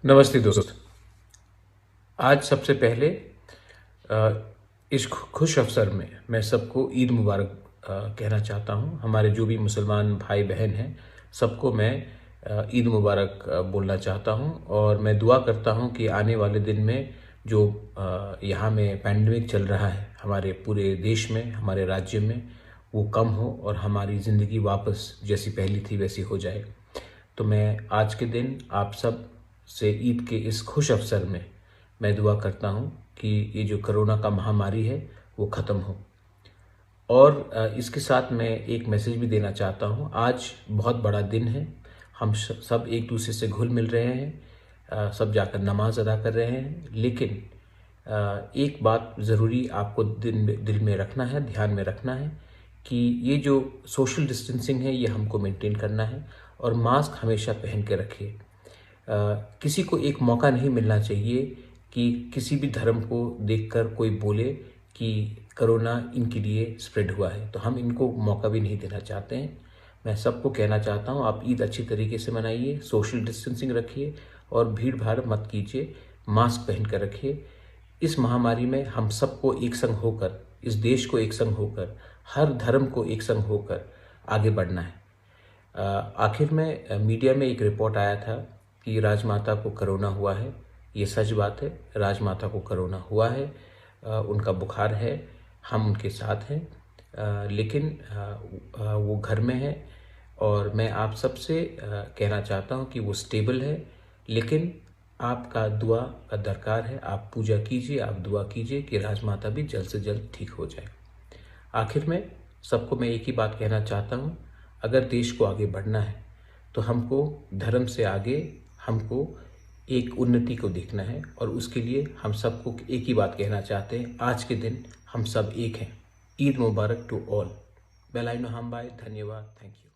नमस्ते दोस्त। आज सबसे पहले इस खुश अवसर में मैं सबको ईद मुबारक कहना चाहता हूँ। हमारे जो भी मुसलमान भाई बहन हैं सबको मैं ईद मुबारक बोलना चाहता हूँ और मैं दुआ करता हूँ कि आने वाले दिन में जो यहाँ में पैंडेमिक चल रहा है हमारे पूरे देश में, हमारे राज्य में, वो कम हो और हमारी ज़िंदगी वापस जैसी पहली थी वैसी हो जाए। तो मैं आज के दिन आप सब से ईद के इस खुश अवसर में मैं दुआ करता हूँ कि ये जो कोरोना का महामारी है वो ख़त्म हो। और इसके साथ मैं एक मैसेज भी देना चाहता हूँ। आज बहुत बड़ा दिन है, हम सब एक दूसरे से घुल मिल रहे हैं, सब जाकर नमाज अदा कर रहे हैं। लेकिन एक बात ज़रूरी आपको दिल में रखना है, ध्यान में रखना है कि ये जो सोशल डिस्टेंसिंग है ये हमको मेंटेन करना है और मास्क हमेशा पहन के रखिए। किसी को एक मौका नहीं मिलना चाहिए कि किसी भी धर्म को देखकर कोई बोले कि कोरोना इनके लिए स्प्रेड हुआ है, तो हम इनको मौका भी नहीं देना चाहते हैं। मैं सबको कहना चाहता हूँ आप ईद अच्छी तरीके से मनाइए, सोशल डिस्टेंसिंग रखिए और भीड़ भाड़ मत कीजिए, मास्क पहन कर रखिए। इस महामारी में हम सबको एक संग होकर, इस देश को एक संग होकर, हर धर्म को एक संग होकर आगे बढ़ना है। आखिर में मीडिया में एक रिपोर्ट आया था कि राजमाता को कोरोना हुआ है। ये सच बात है, राजमाता को कोरोना हुआ है, उनका बुखार है, हम उनके साथ हैं, लेकिन वो घर में है और मैं आप सबसे कहना चाहता हूँ कि वो स्टेबल है। लेकिन आपका दुआ का दरकार है, आप पूजा कीजिए, आप दुआ कीजिए कि राजमाता भी जल्द से जल्द ठीक हो जाए। आखिर में सबको मैं एक ही बात कहना चाहता हूँ, अगर देश को आगे बढ़ना है तो हमको धर्म से आगे हमको एक उन्नति को देखना है और उसके लिए हम सबको एक ही बात कहना चाहते हैं, आज के दिन हम सब एक हैं। ईद मुबारक टू ऑल। बेलाइनो हम भाई, धन्यवाद, थैंक यू।